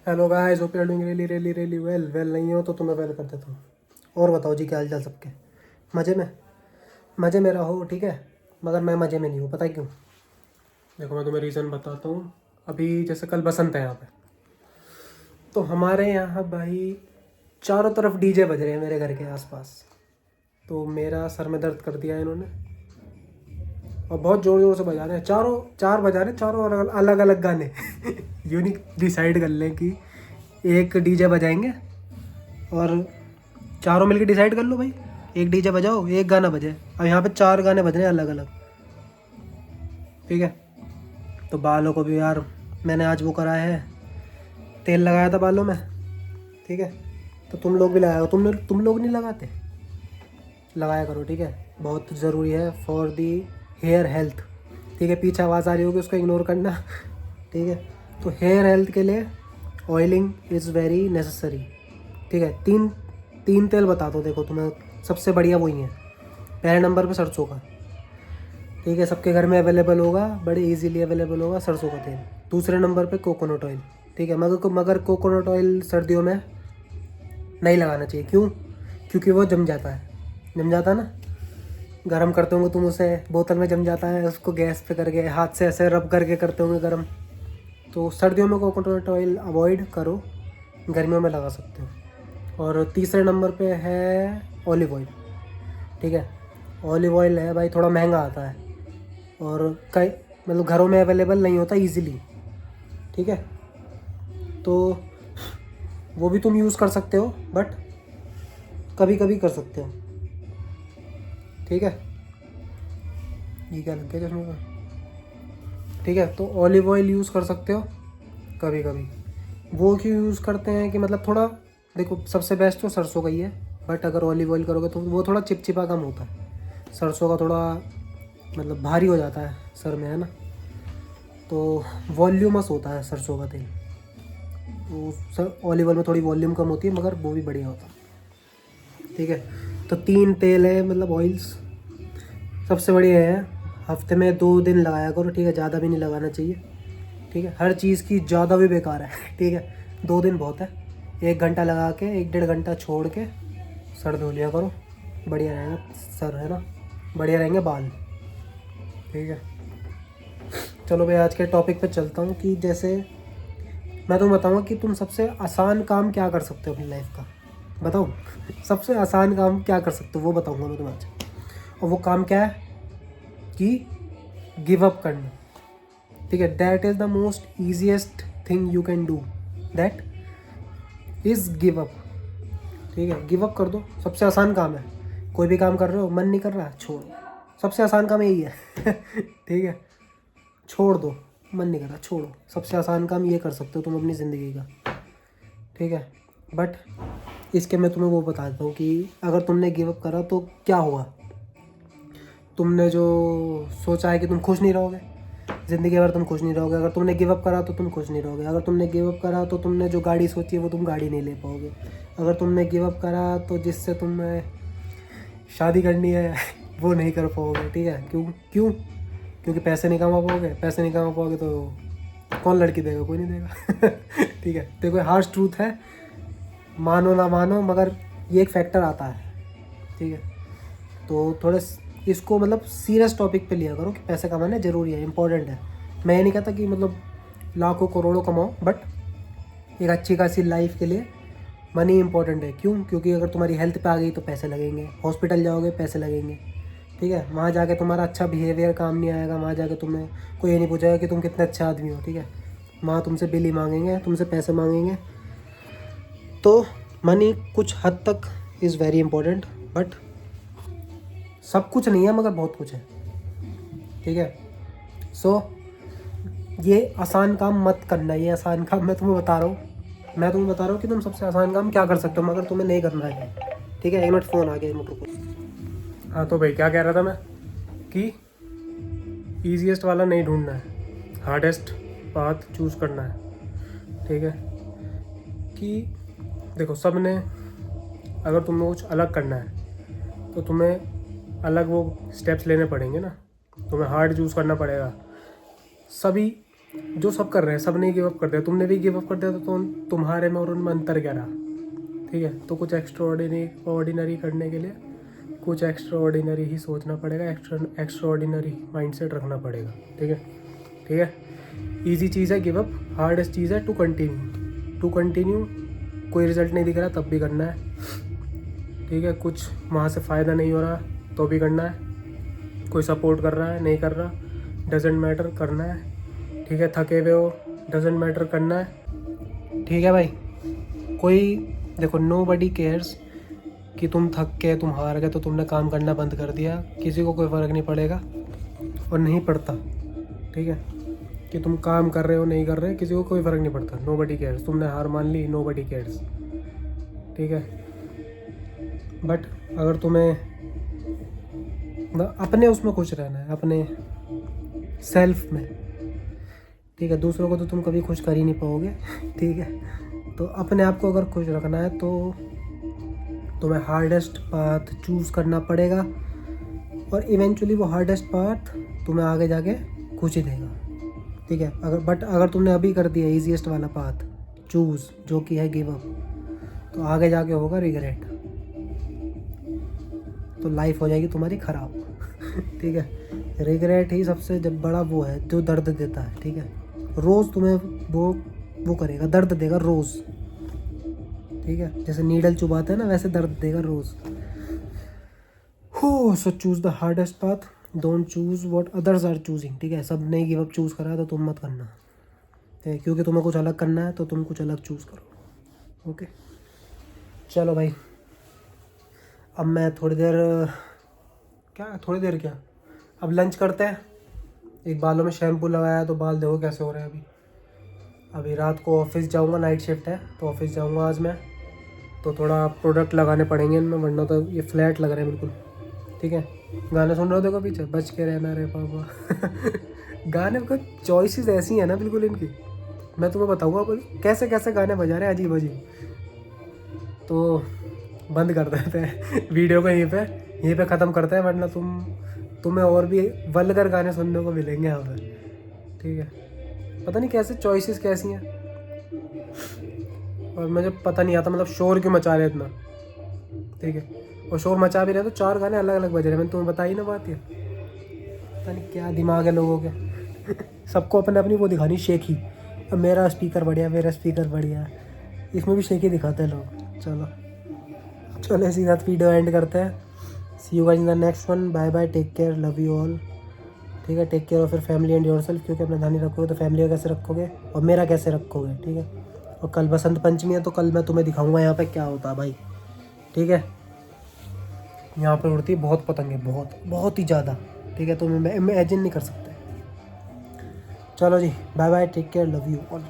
Hello guys, hope you are doing really well नहीं हो तो तुम्हें वेल कर देता हूँ। और बताओ जी, क्या हाल चाल सबके? मज़े में? मज़े में रहो, ठीक है। मगर मैं मज़े में नहीं हूँ, पता है क्यों? देखो, मैं तुम्हें रीज़न बताता हूँ। अभी जैसे कल बसंत है यहाँ पे, तो हमारे यहाँ भाई चारों तरफ डीजे बज रहे हैं मेरे घर के आसपास। तो मेरा सर में दर्द कर दिया है इन्होंने, और बहुत ज़ोर ज़ोर से बजा रहे हैं। चार बजा रहे हैं, चारों अलग अलग गाने। यूनिक डिसाइड कर लें कि एक डीजे बजाएंगे, और चारों मिलके डिसाइड कर लो भाई, एक डीजे बजाओ, एक गाना बजे। अब यहाँ पे चार गाने बज रहे हैं अलग अलग, ठीक है। तो बालों को भी यार मैंने आज वो कराया है, तेल लगाया था बालों में, ठीक है। तो तुम लोग भी लगाओ, तुम लोग नहीं लगाते, लगाया करो, ठीक है। बहुत ज़रूरी है फॉर दी हेयर हेल्थ, ठीक है। पीछे आवाज़ आ रही होगी, उसको इग्नोर करना, ठीक है। तो हेयर हेल्थ के लिए ऑयलिंग इज़ वेरी नेसेसरी, ठीक है। तीन तीन तेल बता दो, देखो तुम्हें सबसे बढ़िया वही है। पहले नंबर पे सरसों का, ठीक है, सबके घर में अवेलेबल होगा, बड़े इजीली अवेलेबल होगा सरसों का तेल। दूसरे नंबर पे कोकोनट ऑयल, ठीक है। मगर कोकोनट ऑयल सर्दियों में नहीं लगाना चाहिए। क्यों? क्योंकि वो जम जाता है ना। गरम करते होंगे तुम उसे, बोतल में जम जाता है, उसको गैस पे करके हाथ से ऐसे रब करके करते होंगे गरम। तो सर्दियों में कोकोनट ऑयल अवॉइड करो, गर्मियों में लगा सकते हो। और तीसरे नंबर पे है ऑलिव ऑयल, ठीक है। ऑलिव ऑयल है भाई, थोड़ा महंगा आता है, और कई मतलब घरों में अवेलेबल नहीं होता इजीली, ठीक है। तो वो भी तुम यूज़ कर सकते हो, बट कभी कभी कर सकते हो, ठीक है। ये क्या लग गया चश्मे का? ठीक है, तो ऑलिव ऑयल यूज़ कर सकते हो कभी कभी। वो क्यों यूज़ करते हैं कि मतलब थोड़ा, देखो सबसे बेस्ट तो सरसों का ही है, बट अगर ऑलिव ऑयल करोगे तो वो थोड़ा चिपचिपा कम होता है। सरसों का थोड़ा मतलब भारी हो जाता है सर में, है ना। तो वॉल्यूमस होता है सरसों का तेल। तो सर ऑलिव ऑयल में थोड़ी वॉल्यूम कम होती है, मगर वो भी बढ़िया होता है, ठीक है। तो तीन तेल है, मतलब ऑयल्स सबसे बढ़िया है। हफ्ते में 2 दिन लगाया करो, ठीक है, ज़्यादा भी नहीं लगाना चाहिए, ठीक है। हर चीज़ की ज़्यादा भी बेकार है, ठीक है। 2 दिन बहुत है। 1 घंटा लगा के 1 डेढ़ घंटा छोड़ के सर धो लिया करो, बढ़िया रहेगा सर, है ना। बढ़िया रहेंगे बाल, ठीक है। चलो भाई, आज के टॉपिक पे चलता हूँ कि जैसे मैं तुम्हें बताऊँगा कि तुम सबसे आसान काम क्या कर सकते हो अपनी लाइफ का। बताओ, सबसे आसान काम क्या कर सकते हो वो बताऊँगा मैं तुम्हें आज। और वो काम क्या है कि गिव अप करना, ठीक है। That is the most easiest thing you can do, that is give up, ठीक है। गिव अप कर दो, सबसे आसान काम है। कोई भी काम कर रहे हो, मन नहीं कर रहा, छोड़ो, सबसे आसान काम यही है। ठीक है, छोड़ दो, मन नहीं कर रहा, छोड़ो। सबसे आसान काम ये कर सकते हो तुम अपनी ज़िंदगी का, ठीक है। बट इसके मैं तुम्हें वो बता देता हूँ कि अगर तुमने गिव अप करा तो क्या हुआ। तुमने जो सोचा है कि तुम खुश नहीं रहोगे, ज़िंदगी भर तुम खुश नहीं रहोगे। अगर तुमने गिव अप करा तो तुम खुश नहीं रहोगे। अगर तुमने गिव अप करा तो तुमने जो गाड़ी सोची है वो तुम गाड़ी नहीं ले पाओगे। अगर तुमने गिव अप करा तो जिससे तुम्हें शादी करनी है वो नहीं कर पाओगे, ठीक है। क्यों? क्यों? क्योंकि पैसे नहीं कमा पाओगे। पैसे नहीं कमा पाओगे तो कौन लड़की देगा? कोई नहीं देगा। ठीक है, देखो हार्श ट्रूथ है, मानो ना मानो, मगर ये एक फैक्टर आता है, ठीक है। तो थोड़े इसको मतलब सीरियस टॉपिक पे लिया करो कि पैसे कमाने ज़रूरी है, इंपॉर्टेंट है। मैं ये नहीं कहता कि मतलब लाखों करोड़ों कमाओ, बट एक अच्छी खासी लाइफ के लिए मनी इंपॉर्टेंट है। क्यों? क्योंकि अगर तुम्हारी हेल्थ पे आ गई तो पैसे लगेंगे, हॉस्पिटल जाओगे पैसे लगेंगे, ठीक है। वहाँ जाके तुम्हारा अच्छा बिहेवियर काम नहीं आएगा, वहाँ जाके तुम्हें कोई ये नहीं पूछेगा कि तुम कितने अच्छे आदमी हो, ठीक है। वहाँ तुमसे बिल ही मांगेंगे, तुमसे पैसे मांगेंगे। तो मनी कुछ हद तक इज़ वेरी इंपॉर्टेंट, बट सब कुछ नहीं है, मगर बहुत कुछ है, ठीक है। सो ये आसान काम मत करना। ये आसान काम मैं तुम्हें बता रहा हूँ, कि तुम सबसे आसान काम क्या कर सकते हो, मगर तुम्हें नहीं करना है, ठीक है। 1 मिनट फ़ोन आ गया, 1 मिनट रुको। हाँ तो भाई, क्या कह रहा था मैं कि ईजीएस्ट वाला नहीं ढूंढना है, हार्डेस्ट पाथ चूज़ करना है, ठीक है। कि देखो, सब ने, अगर तुम्हें कुछ अलग करना है तो तुम्हें अलग वो स्टेप्स लेने पड़ेंगे ना, तुम्हें हार्ड चूज़ करना पड़ेगा। सभी जो सब कर रहे हैं, सब ने गिव अप कर दिया, तुमने भी गिव अप कर दिया, तो तुम्हारे में और उनमें अंतर क्या रहा? ठीक है, तो कुछ ऑर्डिनरी करने के लिए कुछ एक्स्ट्रा ऑर्डिनरी ही सोचना पड़ेगा, एक्स्ट्रा ऑर्डिनरी माइंडसेट रखना पड़ेगा। ठीक है, ठीक है। ईजी चीज़ है गिव अप, हार्डेस्ट चीज़ है टू कंटिन्यू। कोई रिजल्ट नहीं दिख रहा तब भी करना है। ठीक है, कुछ वहाँ से फ़ायदा नहीं हो रहा तो भी करना है। कोई सपोर्ट कर रहा है नहीं कर रहा, डजेंट मैटर, करना है। ठीक है, थके हुए हो, डजेंट मैटर, करना है। ठीक है भाई, कोई देखो, नोबडी केयर्स कि तुम थक के तुम हार गए तो तुमने काम करना बंद कर दिया, किसी को कोई फ़र्क नहीं पड़ेगा और नहीं पड़ता। ठीक है, कि तुम काम कर रहे हो नहीं कर रहे, किसी को कोई फ़र्क नहीं पड़ता। नोबडी केयर्स, तुमने हार मान ली, नोबडी केयर्स। ठीक है, बट अगर तुम्हें अपने उसमें खुश रहना है, अपने सेल्फ में। ठीक है, दूसरों को तो तुम कभी खुश कर ही नहीं पाओगे। ठीक है, तो अपने आप को अगर खुश रखना है तो तुम्हें हार्डेस्ट पाथ चूज़ करना पड़ेगा, और इवेंचुअली वो हार्डेस्ट पाथ तुम्हें आगे जाके खुशी देगा। ठीक है, अगर तुमने अभी कर दिया ईजीएस्ट वाला पाथ चूज़, जो कि है गिव अप, तो आगे जाके होगा रिग्रेट, तो लाइफ हो जाएगी तुम्हारी ख़राब। ठीक है, रिग्रेट ही सबसे जब बड़ा वो है जो दर्द देता है। ठीक है, रोज़ तुम्हें वो करेगा, दर्द देगा रोज़। ठीक है, जैसे नीडल चुभाता है ना, वैसे दर्द देगा रोज़। हो, so choose the hardest path, don't choose what others are choosing. ठीक है, सब ने गिव अप चूज़ करा है तो तुम मत करना। ठीक है, क्योंकि तुम्हें कुछ अलग करना है तो तुम कुछ अलग चूज़ करो। ओके, चलो भाई, अब मैं थोड़ी देर क्या, अब लंच करते हैं। एक बालों में शैम्पू लगाया तो बाल देखो कैसे हो रहे हैं अभी रात को ऑफिस जाऊंगा, नाइट शिफ्ट है तो ऑफिस जाऊंगा आज मैं, तो थोड़ा प्रोडक्ट लगाने पड़ेंगे इनमें, वरना तो ये फ्लैट लग रहे हैं बिल्कुल। ठीक है, गाने सुन रहे हो देखो पीछे, बच के रहना रे पापा। गाने को चॉइसेस ऐसी हैं ना बिल्कुल इनकी, मैं तुम्हें बताऊंगा कैसे कैसे गाने बजा रहे हैं अजीब अजीब। तो बंद कर देते हैं वीडियो को, यहीं पे ख़त्म करते हैं, वरना तुम्हें और भी वल्गर गाने सुनने को मिलेंगे यहाँ पर। ठीक है, पता नहीं कैसे चॉइसेस कैसी हैं, और मुझे पता नहीं आता मतलब शोर क्यों मचा रहे इतना। ठीक है, और शोर मचा भी रहे तो 4 गाने अलग अलग बज रहे हैं, मैंने तुम्हें बताई ना बात। ये पता नहीं क्या दिमाग है लोगों के। सबको अपने अपनी वो दिखानी शेखी, अब मेरा स्पीकर बढ़िया, इसमें भी शेखी दिखाते हैं लोग। चलो इसी साथ वीडियो एंड करते हैं। See you guys in the next one, bye bye, take care, love you all. ठीक है, take care of your family and yourself, क्योंकि अपना ध्यान नहीं रखोगे तो फैमिली का कैसे रखोगे और मेरा कैसे रखोगे। ठीक है, और कल बसंत पंचमी है तो कल मैं तुम्हें दिखाऊंगा यहाँ पे क्या होता है भाई। ठीक है, यहाँ पर उड़ती है बहुत पतंगे, बहुत ही ज़्यादा। ठीक है, तो मैं इमेजिन नहीं कर सकते। चलो जी, bye bye, take care, love you all.